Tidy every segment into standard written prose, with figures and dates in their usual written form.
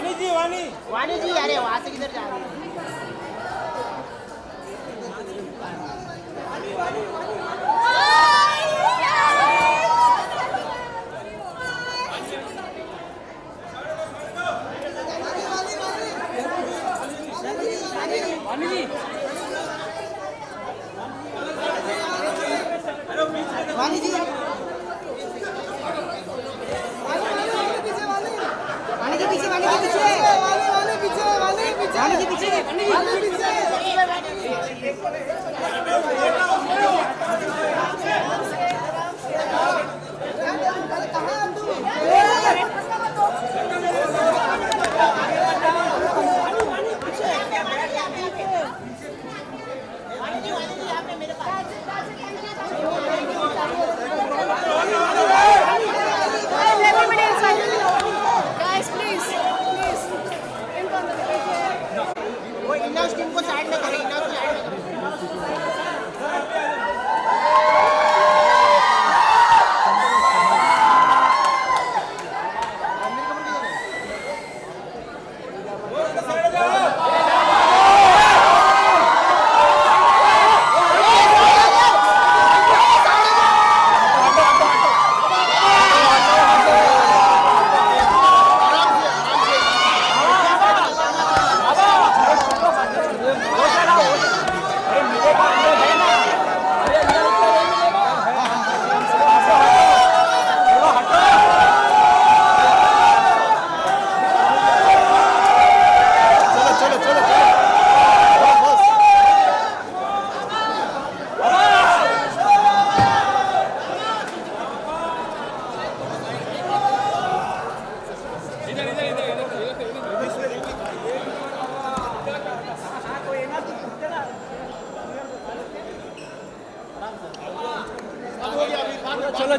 वाणी जी अरे वहाँ से किधर जा रहे हैं? वाणी जी पीछे वाणी के पीछे वाणी के पीछे टीम को साइड में करें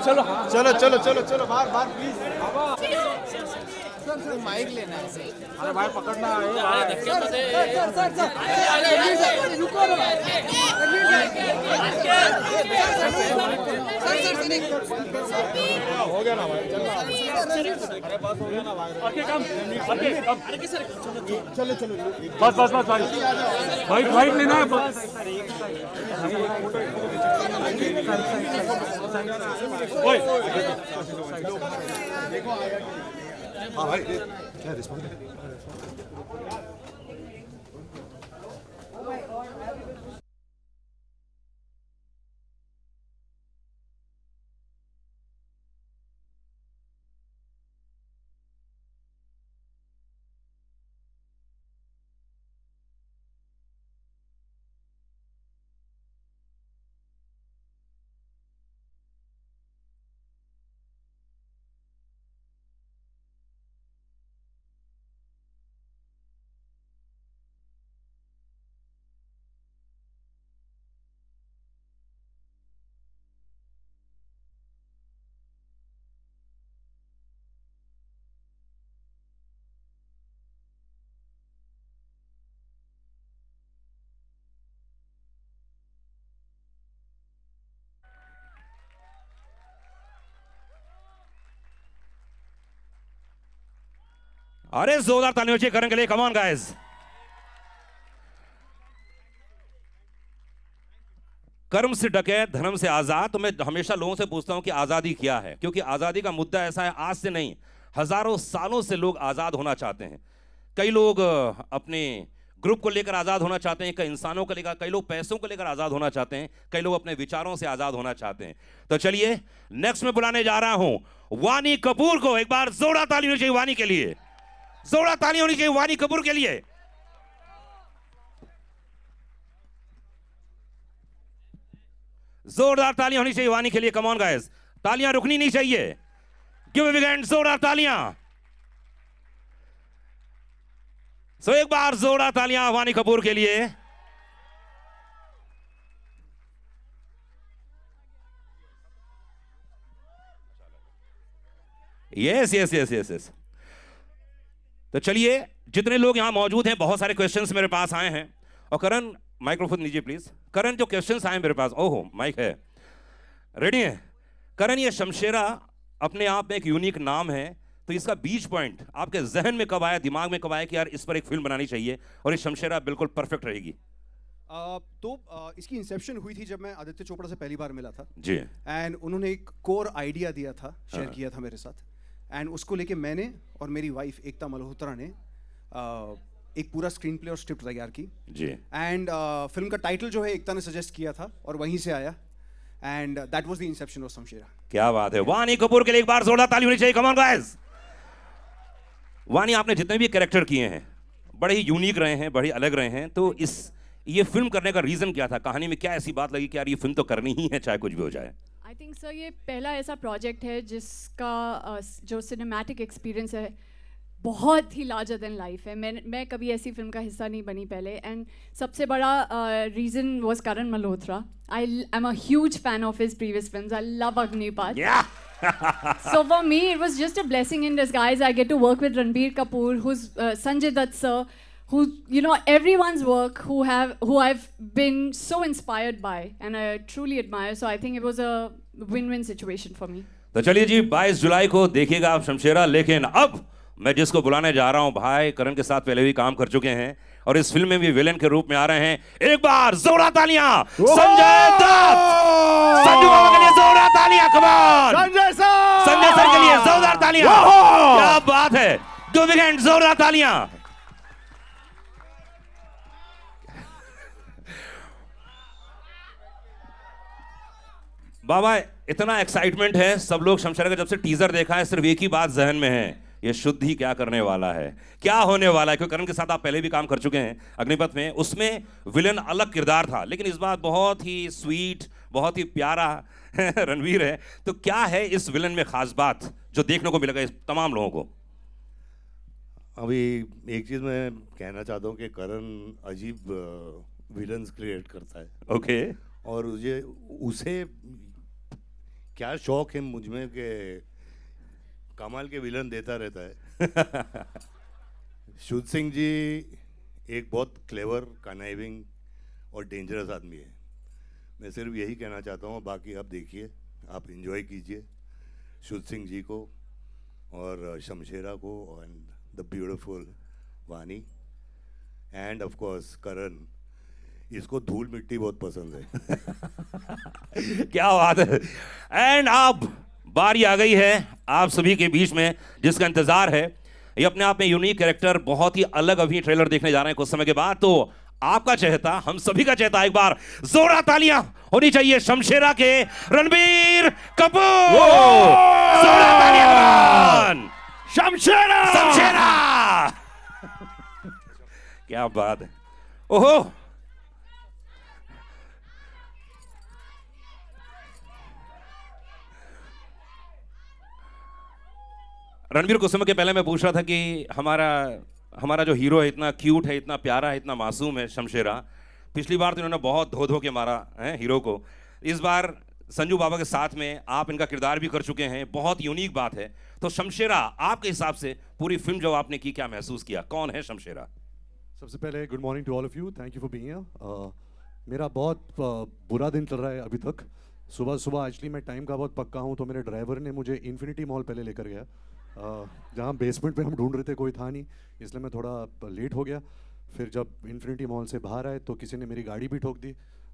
चलो बाहर प्लीज माइक लेना है। अरे भाई पकड़ना है हो गया ना भाई अरे बस हो गया ना भाई चलो बस भाई वाइट लेना है देखो हाँ भाई क्या रिस्पॉन्स अरे जोरदार तालियों से करण के लिए, कम ऑन गाइस। कर्म से डके धर्म से आजाद। तो मैं हमेशा लोगों से पूछता हूं कि आजादी क्या है, क्योंकि आजादी का मुद्दा ऐसा है, आज से नहीं हजारों सालों से लोग आजाद होना चाहते हैं। कई लोग अपने ग्रुप को लेकर आजाद होना चाहते हैं, कई इंसानों को लेकर, कई लोग पैसों को लेकर आजाद होना चाहते हैं, कई लोग अपने विचारों से आजाद होना चाहते हैं। तो चलिए नेक्स्ट में बुलाने जा रहा हूं वाणी कपूर को। एक बार जोरदार ताली होनी चाहिए वाणी के लिए, जोरदार ताली होनी चाहिए वाणी कपूर के लिए। जोरदार तालियां होनी चाहिए वाणी के लिए। कम ऑन गाइस, तालियां रुकनी नहीं चाहिए। गिव अ बिग हैंड, जोरदार तालियां। सो एक बार जोरदार तालियां वाणी कपूर के लिए। Yes yes yes yes yes. तो चलिए, जितने लोग यहां मौजूद हैं, बहुत सारे क्वेश्चंस मेरे पास आए हैं। और करण माइक्रोफोन लीजिए प्लीज। करण, जो क्वेश्चंस आए मेरे पास, ओहो माइक है, रेडी है? करण, ये शमशेरा अपने आप में एक यूनिक नाम है, तो इसका बीच पॉइंट आपके जहन में कब आया, दिमाग में कब आया कि यार इस पर एक फिल्म बनानी चाहिए और ये शमशेरा बिल्कुल परफेक्ट रहेगी? इसकी इंसेप्शन हुई थी जब मैं आदित्य चोपड़ा से पहली बार मिला था जी। एंड उन्होंने एक कोर आइडिया दिया था, शेयर किया था मेरे साथ, एंड उसको लेके मैंने और मेरी वाइफ एकता मल्होत्रा ने एक पूरा स्क्रीन प्ले और स्क्रिप्ट तैयार की जी। एंड फिल्म का टाइटल जो है एकता ने सजेस्ट किया था और वहीं से आया, and that was the Inception of Shamshera. क्या बात है, वानी कपूर के लिए एक बार जोरदार ताली होनी चाहिए। Come on guys. वानी, आपने जितने भी कैरेक्टर किए हैं बड़े ही यूनिक रहे हैं, बड़े अलग रहे हैं, तो ये फिल्म करने का रीजन क्या था? कहानी में क्या ऐसी बात लगी कि यार ये फिल्म तो करनी ही है चाहे कुछ भी हो जाए? आई थिंक सर ये पहला ऐसा प्रोजेक्ट है जिसका जो सिनेमैटिक एक्सपीरियंस है बहुत ही लार्जर देन लाइफ है। मैं कभी ऐसी फिल्म का हिस्सा नहीं बनी पहले, एंड सबसे बड़ा reason was Karan Malhotra. I am a huge fan of his previous films. I love Agneepath. So for me it was just a blessing in disguise. I get to work with Ranbir Kapoor, who's Sanjay Dutt sir, who, you know, everyone's work who I've been so inspired by and I truly admire. So I think it was a win-win situation for me. तो चलिए जी, 22 जुलाई को देखिएगा आप शमशेरा। लेकिन अब मैं जिसको बुलाने जा रहा हूं, भाई करण के साथ पहले भी काम कर चुके हैं और इस फिल्म में भी विलेन के रूप में आ रहे हैं। एक बार जोरदार तालियां संजय दत्त। संजू बाबा के लिए जोरदार तालियां। कम ऑन संजय सर के लिए जोरदार तालियां। क्या बात है, डू वीकेंड, जोरदार तालियां। बाबा इतना एक्साइटमेंट है, सब लोग शमशेरा का जब से टीजर देखा है सिर्फ एक ही बात जहन में है, ये शुद्धि क्या करने वाला है, क्या होने वाला है। क्योंकि करण के साथ आप पहले भी काम कर चुके हैं अग्निपथ में, उसमें विलन अलग किरदार था, लेकिन इस बार बहुत ही स्वीट, बहुत ही प्यारा रणवीर है। तो क्या है इस विलन में खास बात जो देखने को मिलेगा इस तमाम लोगों को? अभी एक चीज़ मैं कहना चाहता हूँ कि करण अजीब विलन्स क्रिएट करता है। ओके। और उसे क्या शौक है मुझ में कि कमाल के विलन देता रहता है। शुद्ध सिंह जी एक बहुत क्लेवर, कनाइविंग और डेंजरस आदमी है। मैं सिर्फ यही कहना चाहता हूँ, बाकी आप देखिए, आप एंजॉय कीजिए शुद्ध सिंह जी को और शमशेरा को एंड द ब्यूटीफुल वानी एंड ऑफ कोर्स करण। इसको धूल मिट्टी बहुत पसंद है। क्या बात है। एंड अब बारी आ गई है आप सभी के बीच में जिसका इंतजार है। ये अपने आप में यूनिक कैरेक्टर, बहुत ही अलग अभी ट्रेलर देखने जा रहे हैं कुछ समय के बाद। तो आपका चहेता, हम सभी का चहेता, एक बार जोरदार तालियां होनी चाहिए शमशेरा के रणबीर कपूर। जोरदार तालियां। शमशेरा शमशेरा। क्या बात है। ओहो, रणवीर, कुछ समय के पहले मैं पूछ रहा था कि हमारा जो हीरो है इतना क्यूट है, इतना प्यारा है, इतना मासूम है शमशेरा। पिछली बार तो इन्होंने बहुत धो के मारा है हीरो को। इस बार संजू बाबा के साथ में आप इनका किरदार भी कर चुके हैं, बहुत यूनिक बात है। तो शमशेरा, आपके हिसाब से पूरी फिल्म जो आपने की, क्या महसूस किया, कौन है शमशेरा? सबसे पहले good morning to all of you, thank you for being here. मेरा बहुत बुरा दिन चल रहा है अभी तक। सुबह एक्चुअली मैं टाइम का बहुत पक्का हूँ, तो मेरे ड्राइवर ने मुझे इन्फिनिटी मॉल पहले लेकर गया, जहाँ बेसमेंट पे हम ढूंढ रहे थे, कोई था नहीं, इसलिए मैं थोड़ा लेट हो गया। फिर जब इन्फिनिटी मॉल से बाहर आए तो किसी ने मेरी गाड़ी भी ठोक दी,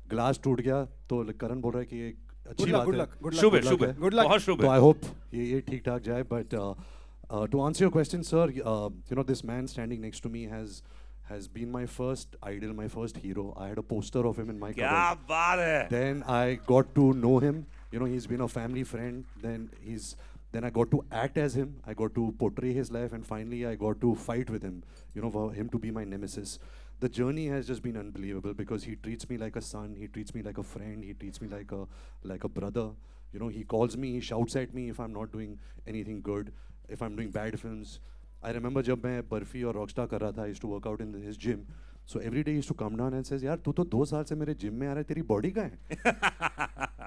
ग्लास टूट गया। तो करण बोल रहा है कि एक अच्छी बात है, शुभ है, बहुत शुभ है। तो आई होप ये ठीक ठाक जाए। But to answer your question sir, you know this man standing next to me has been my first idol, my first hero. I had a poster of him in my क्या cupboard. बात है। Then I got to know him. You know, he's been a family friend. Then I got to act as him. I got to portray his life, and finally I got to fight with him. You know, for him to be my nemesis. The journey has just been unbelievable because he treats me like a son. He treats me like a friend. He treats me like a brother. You know, he calls me. He shouts at me if I'm not doing anything good. If I'm doing bad films. I remember जब मैं बर्फी और Rockstar कर रहा था, I used to work out in his gym. So every day he used to come down and says, यार तू तो 2 साल से मेरे जिम में आ रहा है, तेरी बॉडी कहाँ है?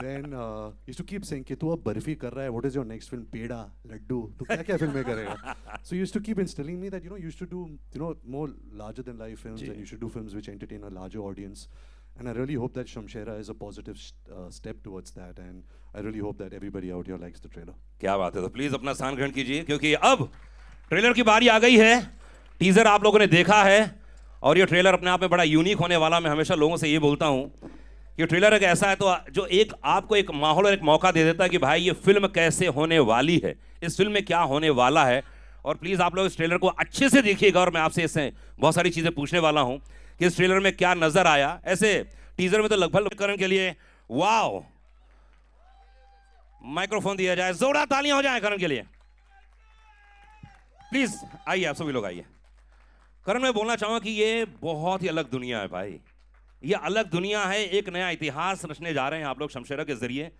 Then he used to keep saying कि तू अब बर्फी कर रहा है, what is your next film? पेड़ा, लड्डू, तू क्या फिल्में करेगा? So he used to keep instilling me that, you know, you used to do, you know, more larger than life films, and you should do films which entertain a larger audience. And I really hope that Shamshera is a positive step towards that. And I really hope that everybody out here likes the trailer. क्या बात है, तो please अपना स्थान ग्रहण कीजिए क्योंकि अब ट्रेलर की बारी आ गई है। टीजर आप लोगों ने देखा है और ये ट्रेलर अपने आप में बड़ा यूनिक होने वाला। मैं हमेशा लोगों से ये बोलता हूँ कि ट्रेलर एक ऐसा है तो जो एक आपको एक माहौल और एक मौका दे देता है कि भाई ये फिल्म कैसे होने वाली है, इस फिल्म में क्या होने वाला है। और प्लीज आप लोग इस ट्रेलर को अच्छे से देखिएगा और मैं आपसे इससे बहुत सारी चीजें पूछने वाला हूँ कि इस ट्रेलर में क्या नजर आया। ऐसे टीजर में तो लगभग करण के लिए वाओ, माइक्रोफोन दिया जाए, जोरदार तालियां हो जाए करण के लिए। प्लीज आइए, आप सभी लोग आइए। करण, मैं बोलना चाहूंगा कि ये बहुत ही अलग दुनिया है भाई, ये अलग दुनिया है, एक नया इतिहास रचने जा रहे हैं आप लोग शमशेरा के जरिए।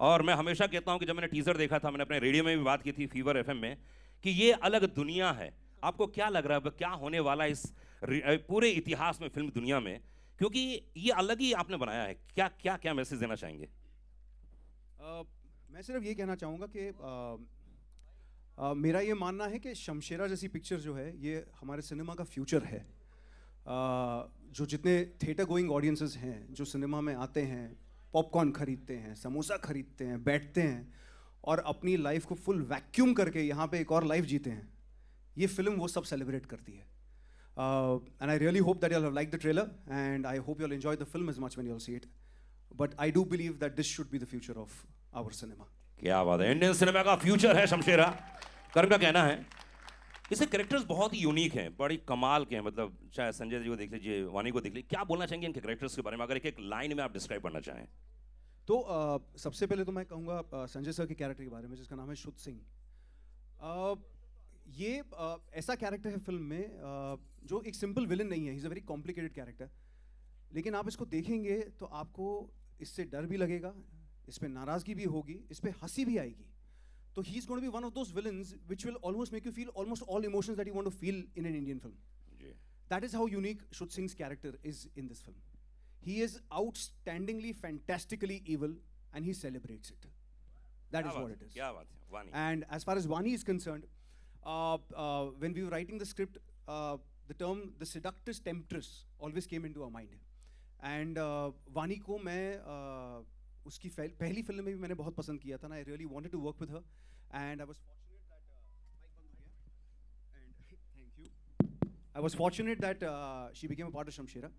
और मैं हमेशा कहता हूं कि जब मैंने टीजर देखा था, मैंने अपने रेडियो में भी बात की थी फीवर एफएम में, कि ये अलग दुनिया है। आपको क्या लग रहा है क्या होने वाला है इस पूरे इतिहास में, फिल्म दुनिया में, क्योंकि ये अलग ही आपने बनाया है। क्या क्या क्या मैसेज देना चाहेंगे? मैं सिर्फ ये कहना चाहूँगा कि मेरा ये मानना है कि शमशेरा जैसी पिक्चर जो है ये हमारे सिनेमा का फ्यूचर है। जो जितने थिएटर गोइंग ऑडियंसेस हैं, जो सिनेमा में आते हैं, पॉपकॉर्न खरीदते हैं, समोसा खरीदते हैं, बैठते हैं और अपनी लाइफ को फुल वैक्यूम करके यहाँ पे एक और लाइफ जीते हैं, ये फिल्म वो सब सेलिब्रेट करती है। And I really hope that you have like the trailer and I hope you will enjoy the film as much when you will see it. But I do believe that this should be the future of our cinema. क्या बात है, Indian cinema का future है शमशेरा। करण का कहना है इसके characters बहुत ही यूनिक हैं, बड़ी कमाल के हैं। मतलब चाहे संजय जी को देख लीजिए, वानी को देख लीजिए, क्या बोलना चाहेंगे इनके कैरेक्टर्स के बारे में, अगर एक एक लाइन में आप डिस्क्राइब करना चाहें? तो सबसे पहले तो मैं कहूँगा संजय सर के कैरेक्टर के बारे में, जिसका नाम है शुद्ध सिंह। ये ऐसा कैरेक्टर है फिल्म में जो एक सिंपल विलन नहीं है, he is a very complicated character. लेकिन आप इसको देखेंगे तो आपको इससे डर भी लगेगा, इस पे नाराज़गी भी होगी, इस पे हंसी भी आएगी। तो he is going to be one of those villains which will almost make you feel almost all emotions that you want to feel in an Indian film. That is how unique Shuddh Singh's character is in this film. He is outstandingly, fantastically evil, and he celebrates it. That is what it is. क्या बात है, वानी। And as far as Vani is concerned, when we were writing the script, the term the seductress temptress always came into our mind. And Vani को मैं उसकी पहली film में भी मैंने बहुत पसंद किया था ना। I really wanted to work with her, and I was fortunate that thank you. I was fortunate that she became a part of Shamshera.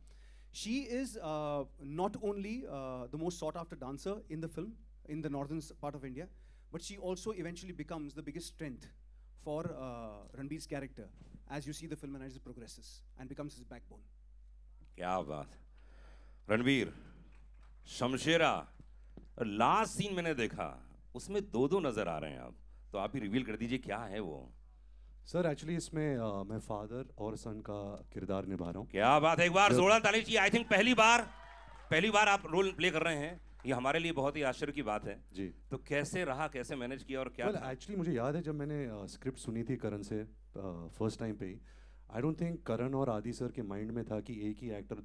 She is not only the most sought-after dancer in the film, in the northern part of India, but she also eventually becomes the biggest strength for Ranbir's character as you see the film and as it progresses, and becomes his backbone. क्या बात, Ranbir, Shamshera last scene मैंने देखा, उसमें दो दो नजर आ रहे हैं आप, तो आप ही रिवील कर दीजिए क्या है वो। सर एक्चुअली इसमें मैं फादर और सन का किरदार निभा रहा हूँ। क्या बात है, एक बार जोरदार ताली चाहिए। आई थिंक पहली बार आप रोल प्ले कर रहे हैं, ये हमारे लिए बहुत ही आश्चर्य की बात है जी। तो कैसे रहा, कैसे मैनेज किया और क्या? एक्चुअली मुझे याद है जब मैंने स्क्रिप्ट सुनी थी करण से फर्स्ट टाइम पे ही, आई डोंट थिंक करण और आदि सर के माइंड में था कि एक ही एक्टर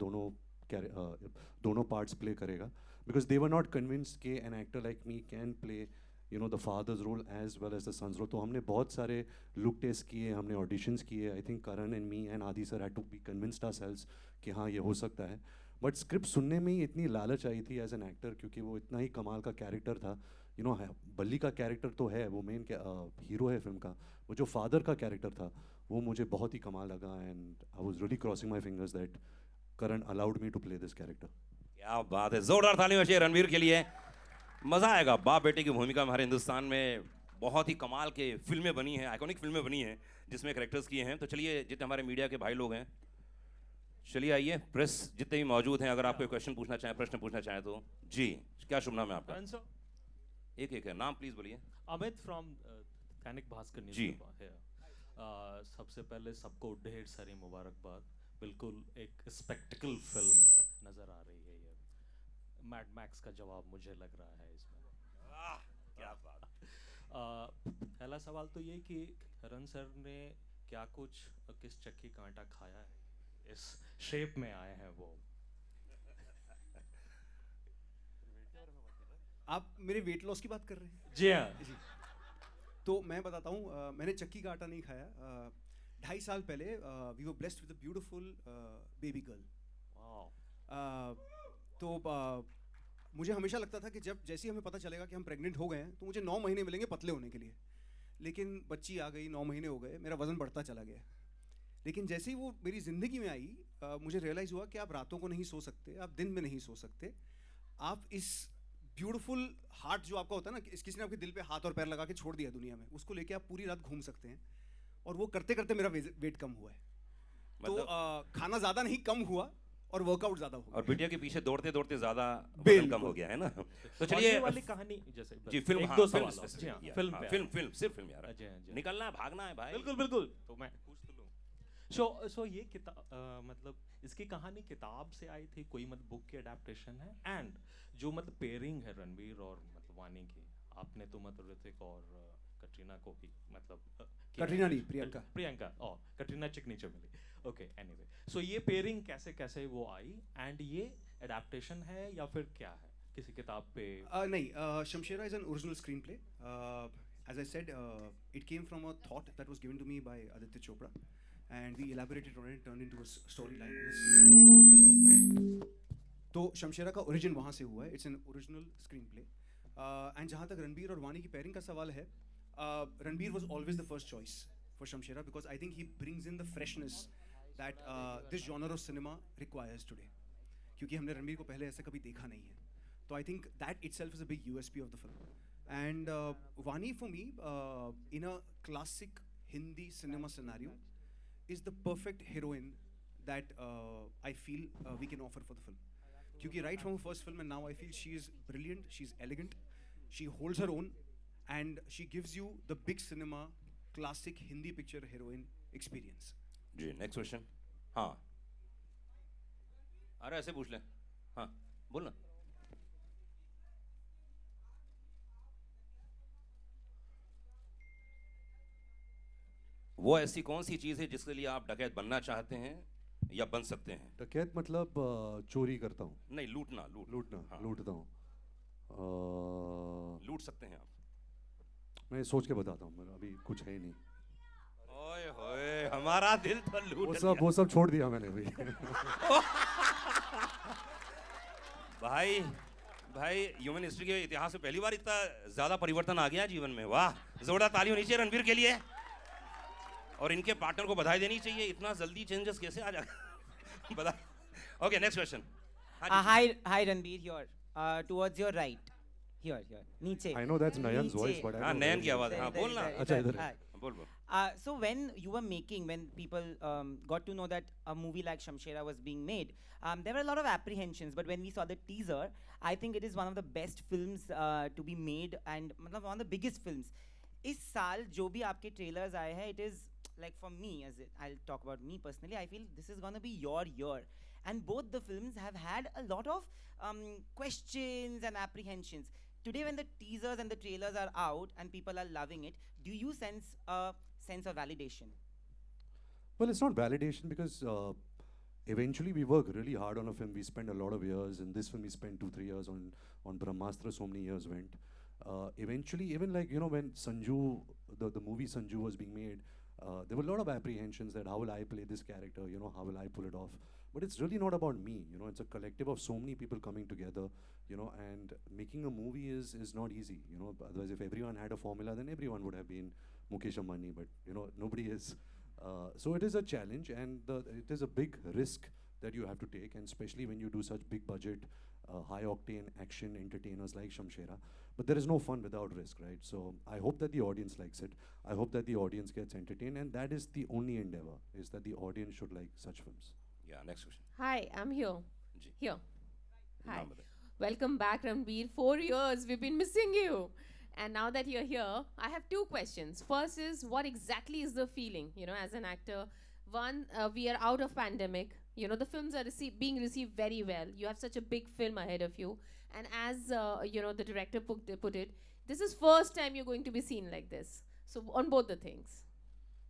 दोनों पार्ट्स प्ले करेगा, because they were not convinced कि an actor like me can play the father's role as well as the son's role. तो हमने बहुत सारे लुक टेस्ट किए, हमने ऑडिशंस किए। I think Karan and me and Adi sir had to be convinced ourselves कि हाँ ये हो सकता है। बट स्क्रिप्ट सुनने में ही इतनी लालच आई थी एज एन एक्टर, क्योंकि वो इतना ही कमाल का कैरेक्टर था। बल्ली का कैरेक्टर तो है, वो मेन हीरो है फिल्म का, वो जो फादर का कैरेक्टर था वो मुझे बहुत ही कमाल लगा। And I was really crossing my fingers that Karan allowed me to play this character. क्या बात है, जोरदार ताली बजाइए रणवीर के लिए। मजा आएगा, बाप बेटे की भूमिका हमारे हिंदुस्तान में बहुत ही कमाल के फिल्में बनी हैं, आइकॉनिक फिल्में बनी हैं जिसमें कैरेक्टर्स किए हैं। तो चलिए, जितने हमारे मीडिया के भाई लोग हैं, चलिए आइए, प्रेस जितने भी मौजूद हैं, अगर आप कोई क्वेश्चन पूछना चाहें, प्रश्न पूछना चाहें तो जी। क्या शुभ नाम है आपका? एक एक है, नाम प्लीज बोलिए। अमित फ्रॉम दैनिक भास्कर न्यूज़ जी। है। सबसे पहले सबको ढेर सारी मुबारकबाद। बिल्कुल एक स्पेक्टिकल फिल्म नज़र आ रही है ये। मैड मैक्स का जवाब मुझे लग रहा है इसमें। क्या बात। पहला सवाल तो ये कि करण सर ने क्या कुछ किस चक्की का आटा खाया है, इस शेप में आए हैं वो। आप मेरे वेट लॉस की बात कर रहे हैं? जी हाँ जी। तो मैं बताता हूँ, मैंने चक्की का आटा नहीं खाया। 2.5 साल पहले we were blessed with a beautiful baby girl. तो मुझे हमेशा लगता था कि जब जैसे ही हमें पता चलेगा कि हम प्रेग्नेंट हो गए हैं तो मुझे 9 महीने मिलेंगे पतले होने के लिए, लेकिन बच्ची आ गई, 9 महीने हो गए, मेरा वज़न बढ़ता चला गया। लेकिन जैसे ही वो मेरी ज़िंदगी में आई, मुझे रियलाइज़ हुआ कि आप रातों को नहीं सो सकते, आप दिन में नहीं सो सकते, आप इस ब्यूटीफुल हार्ट जो आपका होता है ना, किसी ने आपके दिल पे हाथ और पैर लगा के छोड़ दिया दुनिया में, उसको लेके आप पूरी रात घूम सकते हैं। और वो करते करते मेरा वेट कम हुआ है। तो खाना ज़्यादा नहीं, कम हुआ, और वर्कआउट ज़्यादा हुआ। और बिटिया के पीछे दौड़ते दौड़ते ज्यादा वजन बिल्कुल। कम हो गया है ना। तो और चलिए ये वाली कहानी जैसे जी फिल्म, एक हाँ, दो फिल्म सवाल specific, जी हाँ, या, फिल्म हाँ, पे फिल्म आए। फिल्म सिर्फ फिल्म यार, जी हाँ, जी हाँ। निकलना है, भागना है भाई। बिल्कुल बिल्कुल, तो मैं पूछ तो लूँ। सो ये किताब मतलब इसकी कहानी किताब से आई थी, कोई मतलब बुक की अडेप्टेशन है? एंड जो मतलब पेयरिंग है रणवीर और मतलब वानी की, आपने तो मतलब ऋतिक और कटरीना को भी मतलब किया कटरीना है। नहीं, प्रियंका। प्रियंका और कटरीना चिकनी चमेली। ओके, एनीवे, सो ये पेयरिंग कैसे कैसे वो आई, एंड ये अडेप्टेशन है या फिर क्या है किसी किताब पे? नहीं, Shamshera is an original screenplay. As I said, it came from a thought that was given to me by Aditya Chopra, and we elaborated on it, turned into a storyline and a screenplay. तो शमशेरा का origin वहाँ से हुआ है, it's an original screen play. And जहाँ तक रणबीर और वानी की पेयरिंग का सवाल है, Ranbir was always the first choice for Shamshera, because I think he brings in the freshness that this genre of cinema requires today, क्योंकि हमने रणबीर को पहले ऐसे कभी देखा नहीं है। तो I think that itself is a big USP of the film. And Vani for me, in a classic Hindi cinema scenario, is the perfect heroine that I feel we can offer for the film. Because right from her first film and now I feel she is brilliant, she's elegant, she holds her own, and she gives you the big cinema, classic Hindi picture heroine experience. Ji next question. हाँ, अरे ऐसे पूछ ले, हाँ बोल ना। वो ऐसी कौन सी चीज है जिसके लिए आप डकैत बनना चाहते हैं या बन सकते हैं? डकैत मतलब चोरी करता हूँ, नहीं, लूटना, लूटना, हाँ, लूटता हूँ। लूट सकते हैं आप। मैं सोच के बताता हूँ, मेरा अभी कुछ है ही नहीं। ओए होए, हमारा दिल तो लूट वो सब छोड़ दिया मैंने अभी। भाई भाई ह्यूमन हिस्ट्री के इतिहास में पहली बार इतना ज्यादा परिवर्तन आ गया जीवन में। वाह, जोरदार ताली होनी चाहिए रणवीर के लिए, और इनके पार्टनर को बधाई देनी चाहिए। इतना जल्दी चेंजेस कैसे आ जाएगा? बता। Okay, next question. Hi Ranbir, here. Towards your right. Here. नीचे. I know that's Nayan's voice, but I हाँ, don't नयन know. की आवाज है, हाँ बोल ना। अच्छा इधर है। बोल। So when you were making, when people got to know that a movie like Shamshera was being made, there were a lot of apprehensions. But when we saw the teaser, I think it is one of the best films to be made, and मतलब one of the biggest films. इस साल जो भी आपके trailers आए हैं, it is like for me, I'll talk about me personally, I feel this is gonna be your year. And both the films have had a lot of questions and apprehensions. Today, when the teasers and the trailers are out and people are loving it, do you sense a sense of validation? Well, it's not validation because eventually we work really hard on a film. We spend a lot of years. In this film, we spent 2-3 years on Brahmastra. So many years went. Eventually, even like when Sanju, the movie Sanju was being made, there were a lot of apprehensions that how will I play this character? How will I pull it off? But it's really not about me. It's a collective of so many people coming together. And making a movie is not easy. Otherwise, if everyone had a formula, then everyone would have been Mukesh Ambani. But nobody is. So it is a challenge, and it is a big risk that you have to take, and especially when you do such big budget, high octane action entertainers like Shamshera. But there is no fun without risk, right? So I hope that the audience likes it. I hope that the audience gets entertained, and that is the only endeavor, is that the audience should like such films. Yeah, next question. Hi, I'm here. Ji. Here. Hi. नाम बताइए। Welcome back, Ranbir. 4 years, we've been missing you. And now that you're here, I have 2 questions. First is, what exactly is the feeling, as an actor? One, we are out of pandemic. The films are being received very well. You have such a big film ahead of you. And as, the director put it, this is first time you're going to be seen like this. So on both the things.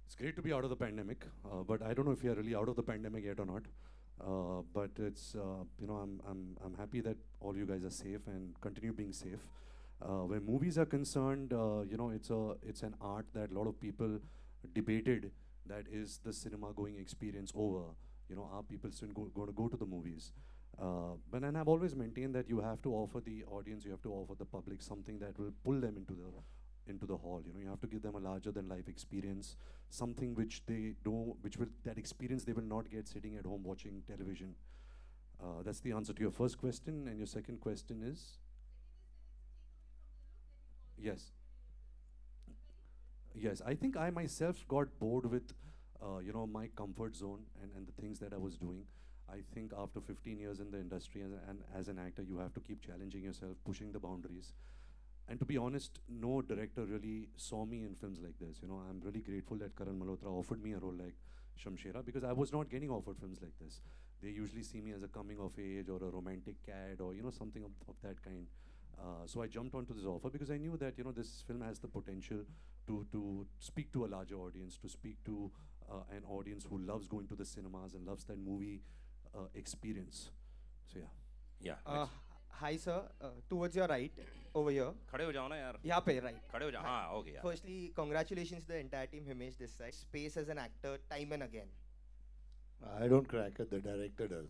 It's great to be out of the pandemic, but I don't know if we are really out of the pandemic yet or not. But it's I'm happy that all you guys are safe and continue being safe. Where movies are concerned, it's an art that a lot of people debated, that is the cinema going experience over. Are people still going to go to the movies? But and I've always maintained that you have to offer the audience, you have to offer the public something that will pull them into the hall. You know, you have to give them a larger than life experience, something which they don't, which will that experience they will not get sitting at home watching television. That's the answer to your first question, and your second question is yes. Yes, I think I myself got bored with, my comfort zone and the things that I was doing. I think after 15 years in the industry and as an actor, you have to keep challenging yourself, pushing the boundaries. And to be honest, no director really saw me in films like this. You know, I'm really grateful that Karan Malhotra offered me a role like Shamshera because I was not getting offered films like this. They usually see me as a coming of age or a romantic cad or something of that kind. So I jumped onto this offer because I knew that this film has the potential to speak to a larger audience, to speak to an audience who loves going to the cinemas and loves that movie experience. So yeah. Yeah. Uh, Hi, sir. Towards your right, over here. खड़े हो जाओ ना यार. यहाँ पे, right. खड़े हो जाओ. हाँ, okay, yeah. Firstly, congratulations to the entire team, Himesh this side. Space as an actor, time and again. I don't crack it, the director does.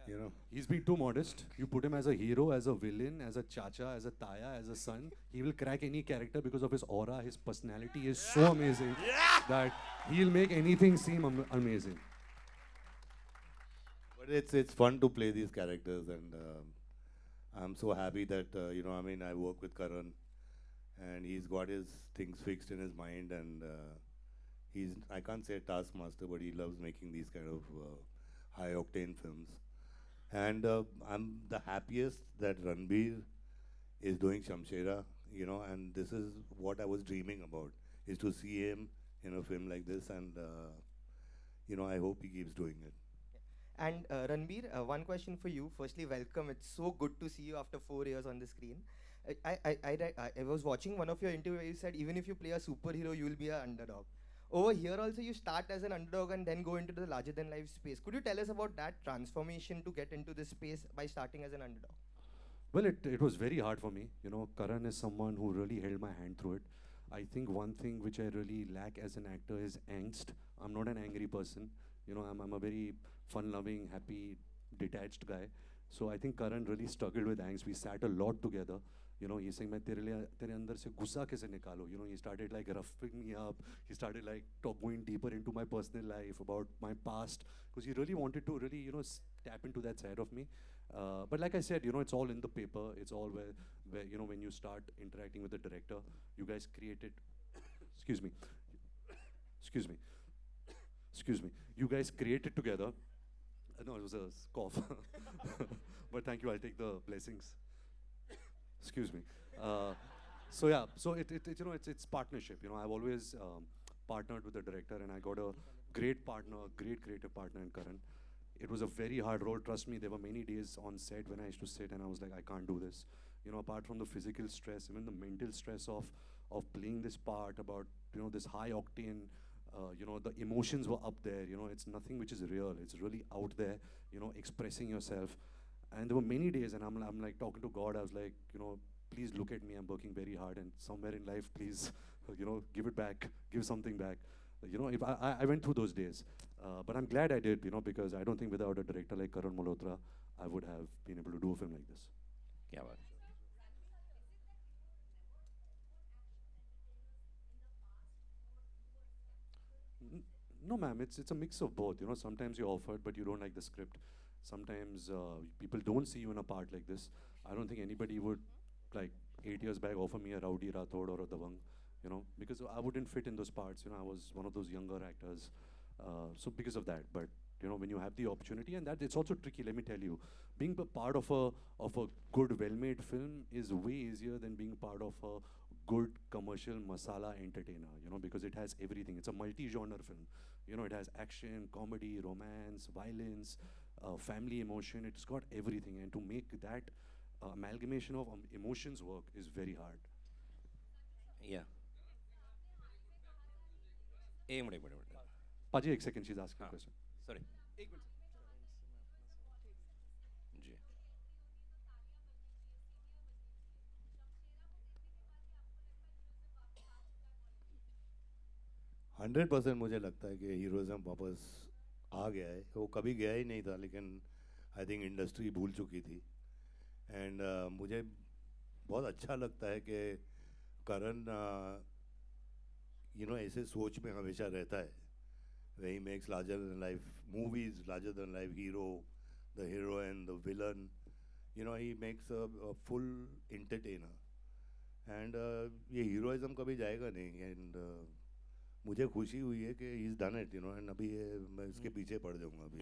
You know. He's been too modest. You put him as a hero, as a villain, as a chacha, as a taya, as a son. He will crack any character because of his aura. His personality is so amazing that he'll make anything seem amazing. But it's fun to play these characters, and I'm so happy that I work with Karan, and he's got his things fixed in his mind, and I can't say a taskmaster, but he loves making these kind of high octane films. And I'm the happiest that Ranbir is doing Shamshera, and this is what I was dreaming about, is to see him in a film like this, and I hope he keeps doing it. And Ranbir, one question for you. Firstly, welcome. It's so good to see you after 4 years on the screen. I was watching one of your interviews. You said even if you play a superhero, you will be an underdog. Over here also, you start as an underdog and then go into the larger than life space. Could you tell us about that transformation to get into this space by starting as an underdog? Well, it was very hard for me. Karan is someone who really held my hand through it. I think one thing which I really lack as an actor is angst. I'm not an angry person. I'm a very fun-loving, happy, detached guy. So I think Karan really struggled with angst. We sat a lot together. He's saying, "मैं तेरे अंदर से गुस्सा कैसे निकालो?" He started like roughing me up. He started like going deeper into my personal life, about my past, because he really wanted to really, tap into that side of me. But like I said, it's all in the paper. It's all where when you start interacting with the director, you guys created, excuse me, excuse me, excuse me. You guys created together. No, it was a cough. But thank you. I'll take the blessings. Excuse me. So yeah, so it's partnership. I've always partnered with the director, and I got a great partner, great creative partner in Karan. It was a very hard role. Trust me, there were many days on set when I used to sit and I was like, I can't do this. Apart from the physical stress, even the mental stress of playing this part, about this high octane. The emotions were up there. It's nothing which is real. It's really out there. Expressing yourself. And there were many days, and I'm like talking to God. I was like, please look at me. I'm working very hard, and somewhere in life, please, give it back, give something back. If I went through those days, but I'm glad I did, because I don't think without a director like Karan Malhotra, I would have been able to do a film like this. क्या बात. No, ma'am. It's a mix of both. Sometimes you're offered, but you don't like the script. Sometimes people don't see you in a part like this. I don't think anybody would, like 8 years back, offer me a Rowdy Rathod or a Dabang, because I wouldn't fit in those parts. I was one of those younger actors. So because of that, but when you have the opportunity, and that it's also tricky. Let me tell you, being a part of a good, well-made film is way easier than being part of a good commercial masala entertainer. Because it has everything. It's a multi-genre film. It has action, comedy, romance, violence, family emotion. It's got everything, and to make that amalgamation of emotions work is very hard. Yeah. एक minute. Paji, एक second. She's asking a question. Sorry. जी. 100% मुझे लगता है कि heroism वापस आ गया है. वो कभी गया ही नहीं था, लेकिन आई थिंक इंडस्ट्री भूल चुकी थी। एंड मुझे बहुत अच्छा लगता है कि करण ऐसे सोच में हमेशा रहता है। He makes larger than life movies, larger than life hero, the hero and the villain, he makes a full entertainer. And ये हीरोइज्म कभी जाएगा नहीं। एंड मुझे खुशी हुई है कि he is done it, and अभी मैं इसके पीछे पड़ जाऊंगा अभी।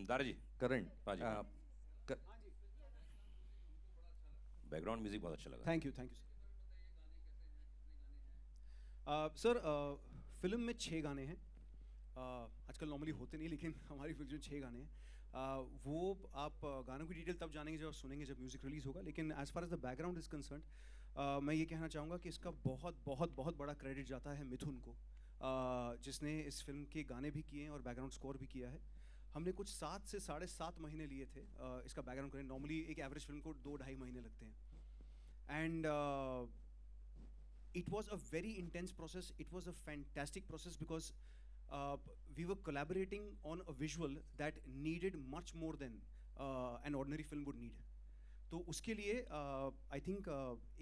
दारा जी, करण हाँ जी, बैकग्राउंड म्यूजिक बहुत अच्छा लगा। Thank you sir. फिल्म में 6 गाने हैं। आजकल नॉर्मली होते नहीं, लेकिन हमारी फिल्म में 6 गाने हैं। वो आप गानों की डिटेल तब जानेंगे जब सुनेंगे, जब म्यूज़िक रिलीज़ होगा। लेकिन as far as the background is concern, मैं ये कहना चाहूँगा कि इसका बहुत बहुत बहुत बड़ा क्रेडिट जाता है मिथुन को, जिसने इस फिल्म के गाने भी किए हैं और बैकग्राउंड स्कोर भी किया है। हमने कुछ 7 से 7.5 महीने लिए थे इसका बैकग्राउंड करने। नॉर्मली एक एवरेज फिल्म को 2-2.5 महीने लगते हैं। And it was a very intense process. It was a fantastic process because we were collaborating on a visual that needed much more than an ordinary film would need. तो उसके लिए I think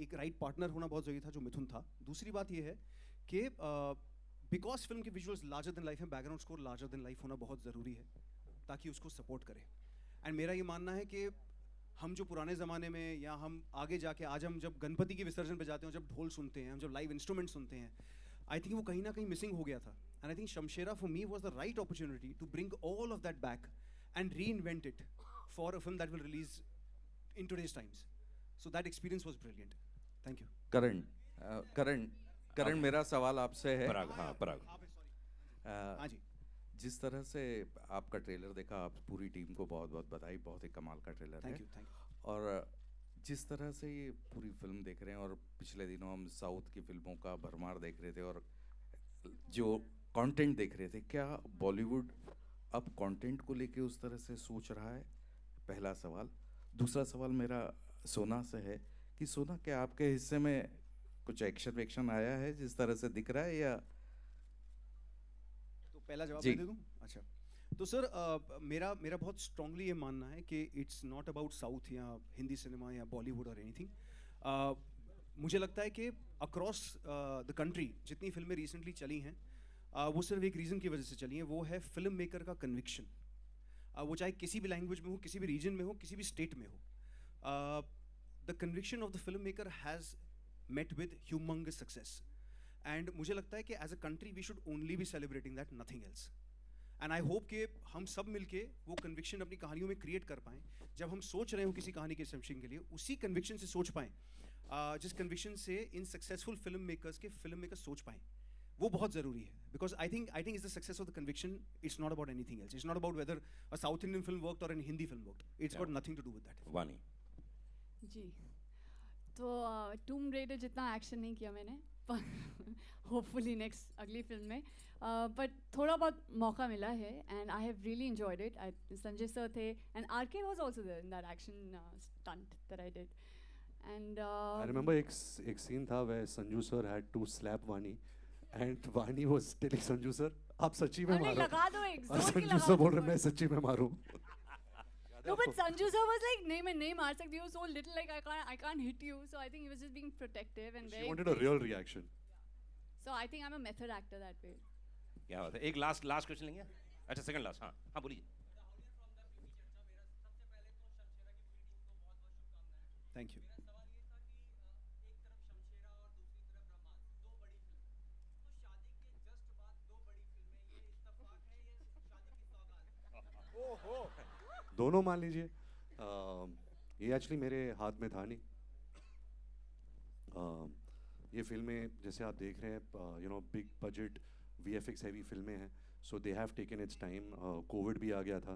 एक right partner होना बहुत ज़रूरी था, जो मिथुन था। दूसरी बात ये है कि बिकॉज फिल्म के विजुअल्स लार्जर देन लाइफ हैं, background score larger than life होना बहुत ज़रूरी है ताकि उसको सपोर्ट करे। एंड मेरा ये मानना है कि हम जो पुराने ज़माने में या हम आगे जाके आज हम जब गणपति के विसर्जन पे जाते हैं, जब ढोल सुनते हैं, हम जब लाइव इंस्ट्रूमेंट सुनते हैं, आई थिंक वो कहीं ना कहीं मिसिंग हो गया था। And I think Shamshera for me was the right opportunity to bring all of that back and reinvent it for a film that will release in today's times. So that experience was brilliant. Thank you. Karan मेरा सवाल आपसे है। पराग। हाँ जी। जिस तरह से आपका trailer देखा, आप पूरी टीम को बहुत बहुत बधाई, बहुत ही कमाल का ट्रेलर है। Thank you. और जिस तरह से ये पूरी फिल्म देख रहे हैं, और पिछले दिनों हम साउथ की फिल्मों का भरमार देख रहे थे और जो कंटेंट देख रहे थे, क्या बॉलीवुड अब कंटेंट को लेके उस तरह से सोच रहा है? पहला सवाल। दूसरा सवाल मेरा सोना से है कि सोना, क्या आपके हिस्से में कुछ एक्शन वेक्शन आया है जिस तरह से दिख रहा है, या पहला जवाब जी। दे दूं? अच्छा, तो सर मेरा बहुत स्ट्रांगली ये मानना है कि इट्स नॉट अबाउट साउथ या हिंदी सिनेमा या बॉलीवुड और एनीथिंग। मुझे लगता है कि अक्रॉस द कंट्री जितनी फिल्में रिसेंटली चली हैं, वो सिर्फ एक रीज़न की वजह से चली हैं, वो है फिल्म मेकर का कन्विक्शन। वो चाहे किसी भी लैंग्वेज में हो, किसी भी रीजन में हो, किसी भी स्टेट में हो। The conviction of the film maker has met with humongous success, and मुझे लगता है कि as a country we should only be celebrating that, nothing else. And I hope कि हम सब मिलके वो conviction अपनी कहानियों में create कर पाएँ। जब हम सोच रहे हो किसी कहानी के submission के लिए, उसी conviction से सोच पाएँ, जिस conviction से इन successful filmmakers के filmmakers सोच पाएँ, वो बहुत ज़रूरी है। Because I think it's the success of the conviction. It's not about anything else. It's not about whether a South Indian film worked or a Hindi film worked. It's got nothing to do with that. वानी। जी, तो टूम raider जितना action नहीं किया मैंने, पर hopefully next अगली film में, but थोड़ा बहुत मौका मिला है and I have really enjoyed it. Sanjay sir थे and R K was also there in that action stunt that I did. And I remember एक scene था where Sanju sir had to slap Vani, and Vani was telling Sanju sir, आप सच्ची में मारो। लगा दो एक और जोर की संजू लगा सर दो बोल रहे मैं सच्ची में मारूं। No, but Sanju sir was like, नहीं मैं नहीं मार सकती हूँ, so little like I can't hit you, so I think he was just being protective and She very. wanted a real reaction. So I think I'm a method actor that way. क्या बात है। एक last question लेंगे। अच्छा, second last. हाँ बोलिए। Thank you. दोनों मान लीजिए। ये एक्चुअली मेरे हाथ में था नहीं। ये फिल्में जैसे आप देख रहे हैं, बिग बजट VFX हैवी फिल्में हैं, so they have taken its time. Covid भी आ गया था,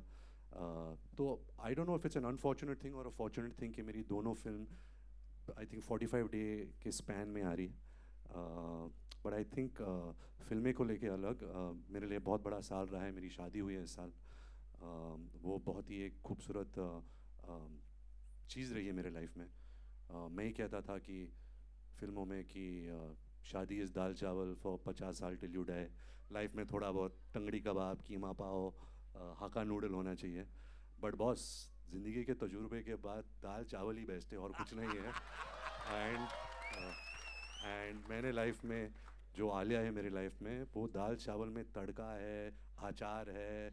तो I don't know if it's an unfortunate thing और अ फॉर्चुनेट थिंग कि मेरी दोनों फिल्म आई थिंक 45 डे के स्पैन में आ रही है। बट आई थिंक फिल्में को लेके अलग मेरे लिए बहुत बड़ा साल रहा है। मेरी शादी हुई है इस साल, वो बहुत ही एक खूबसूरत चीज़ रही है मेरे लाइफ में। मैं ही कहता था कि फिल्मों में कि शादी इज़ दाल चावल फॉर 50 साल टिल यू डाई। लाइफ में थोड़ा बहुत टंगड़ी कबाब, कीमा पाव, हाका नूडल होना चाहिए। बट बॉस ज़िंदगी के तजुर्बे के बाद दाल चावल ही बेस्ट है और कुछ नहीं है। एंड मैंने लाइफ में जो आलिया है मेरी लाइफ में, वो दाल चावल में तड़का है, अचार है,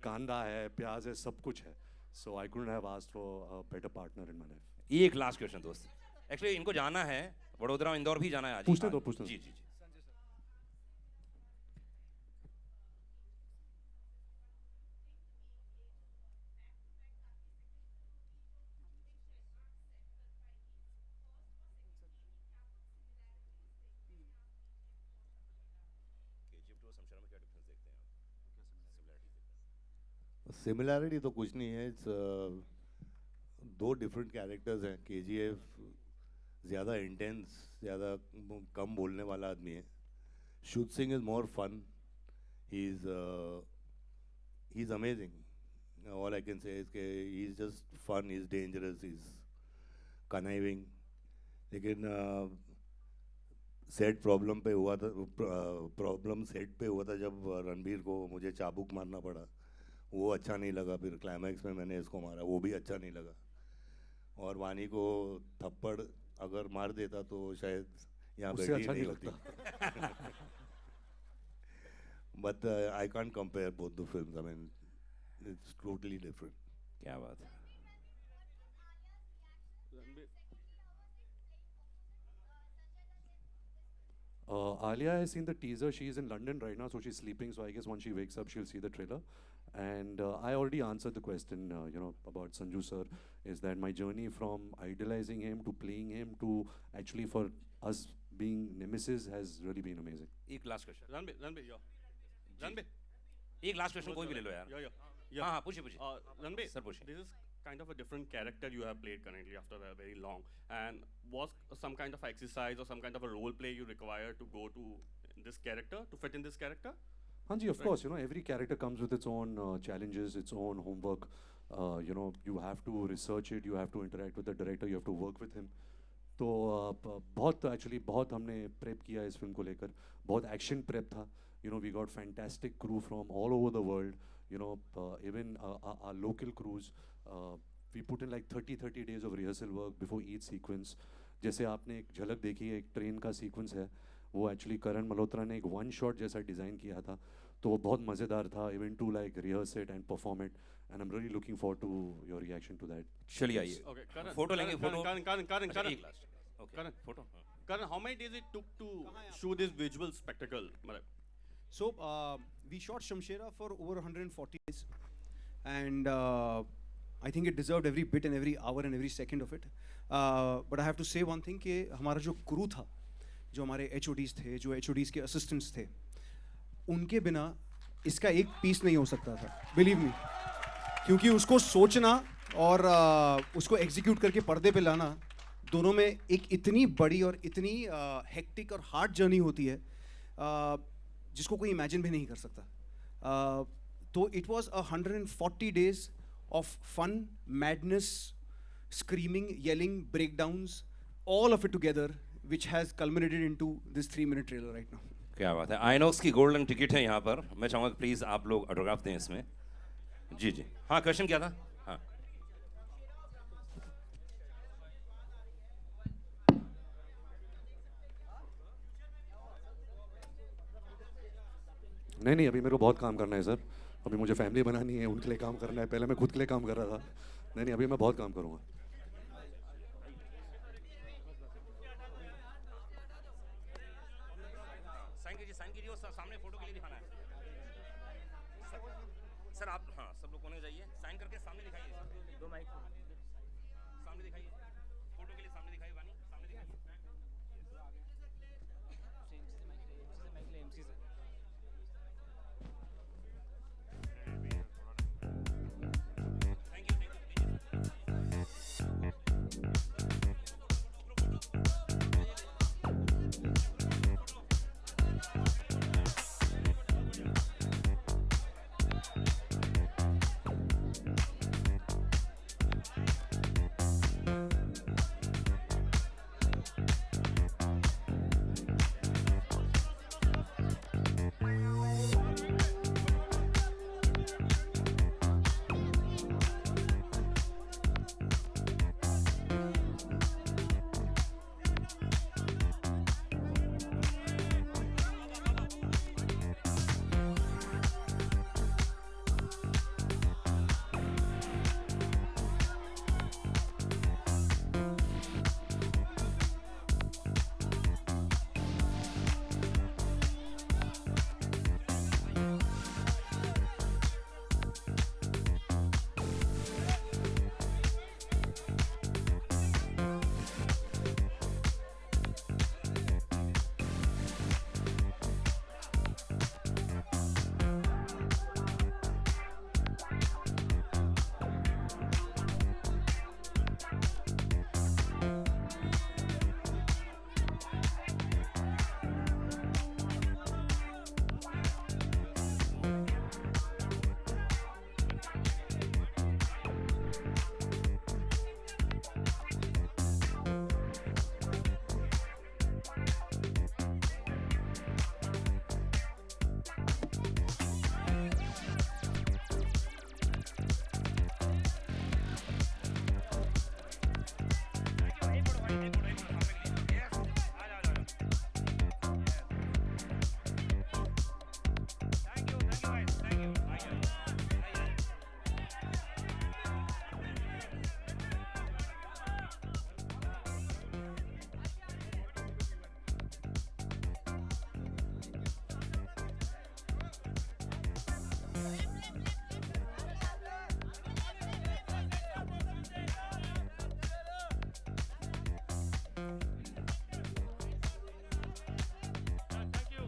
कांदा है, प्याज है, सब कुछ है। So I couldn't have asked for a better partner in my life. एक लास्ट क्वेश्चन दोस्त, एक्चुअली इनको जाना है वडोदरा, इंदौर भी जाना है आज। पूछने दो, पूछने दो। जी जी जी। सिमिलैरिटी तो कुछ नहीं है। इट्स दो डिफरेंट कैरेक्टर्स हैं। केजीएफ ज़्यादा इंटेंस, ज़्यादा कम बोलने वाला आदमी है। Shuddh Singh is more fun, he is amazing. All I can say is के he is just fun, he is dangerous, he is conniving. लेकिन सेट प्रॉब्लम पे हुआ था, प्रॉब्लम सेट पे हुआ था जब रणबीर को मुझे चाबुक मारना पड़ा, वो अच्छा नहीं लगा। फिर क्लाइमैक्स में मैंने इसको मारा, वो भी अच्छा नहीं लगा। और वानी को थप्पड़ अगर मार देता तो शायद यहाँ उससे बैठी अच्छा नहीं नहीं होती। But I can't compare both the films. I mean it's totally different. क्या बात है। Alia has seen the teaser. She's in London right now, so she's sleeping. So I guess once she wakes up, she'll see the trailer. And I already answered the question, about Sanju sir. Is that my journey from idolizing him to playing him to actually for us being nemesis has really been amazing. एक last question, Ranbir, एक last question कोई भी ले लो यार। yeah. हाँ हाँ, पूछिए पूछिए। Ranbir, सर पूछिए। this is kind of a different character you have played currently after a very long. And was some kind of exercise or some kind of a role play you require to go to this character, to fit in this character? Hanji, of course, every character comes with its own challenges, its own homework. You have to research it, you have to interact with the director, you have to work with him. तो बहुत हमने prep किया इस film को लेकर, बहुत action prep था. We got fantastic crew from all over the world. Even our local crews, we put in like 30 days of rehearsal work before each sequence. जैसे आपने एक झलक देखी है, एक ट्रेन का सीक्वेंस है, वो एक्चुअली करण मल्होत्रा ने एक वन शॉट जैसा डिज़ाइन किया था, तो वो बहुत मज़ेदार था. Even to like rehearse it and perform it, and I am really looking forward to your reaction to that. चलिए आइए, Okay, Karan. फोटो लेंगे। Photo Karan. एक last. Okay, Karan. Photo. Karan, how many days it took to shoot this visual spectacle? So we shot Shamshera for over 140 days, and I think it deserved every bit and every hour and every second of it. But I have to say one thing कि हमारा जो crew था, जो हमारे HODs थे, जो HODs के assistants थे, उनके बिना इसका एक पीस नहीं हो सकता था, believe me. क्योंकि उसको सोचना और उसको execute करके पर्दे पे लाना, दोनों में एक इतनी बड़ी और इतनी hectic और hard journey होती है, जिसको कोई इमेजिन भी नहीं कर सकता. तो it was 140 days of fun, madness, screaming, yelling, breakdowns, all of it together, which has culminated into this 3-minute trailer right now. क्या बात है। आइनॉक्स की गोल्डन टिकट है यहाँ पर, मैं चाहूँगा प्लीज़ आप लोग ऑटोग्राफ दें इसमें। जी जी हाँ, क्वेश्चन क्या था? हाँ, नहीं, अभी मेरे को बहुत काम करना है सर. अभी मुझे फैमिली बनानी है, उनके लिए काम करना है. पहले मैं खुद के लिए काम कर रहा था. नहीं, अभी मैं बहुत काम करूँगा. साइन कीजिए और सामने फोटो के लिए दिखाना है। सर आप, हाँ, सब लोग कोने जाइए, साइन करके सामने दिखाइए। दो माइक सामने दिखाइए, फोटो के लिए सामने दिखाइए। वानी सामने दिखाइए। Thank you.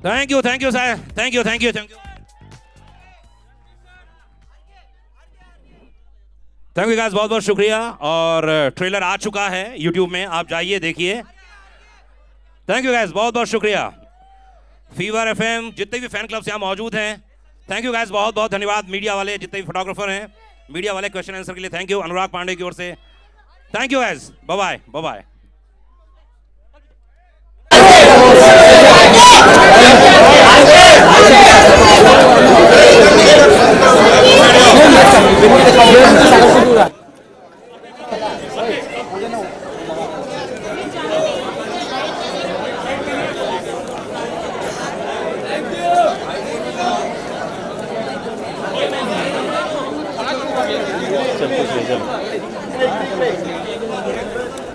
Thank you sir, thank you. Thank you guys, बहुत बहुत शुक्रिया। और ट्रेलर आ चुका है YouTube में, आप जाइए देखिए। थैंक यू गाइस, बहुत बहुत शुक्रिया। फीवर FM जितने भी फैन क्लब्स यहाँ मौजूद हैं, थैंक यू गाइस, बहुत बहुत धन्यवाद। मीडिया वाले जितने भी फोटोग्राफर हैं, मीडिया वाले क्वेश्चन आंसर के लिए थैंक यू। अनुराग पांडे की ओर से thank you guys, bye bye.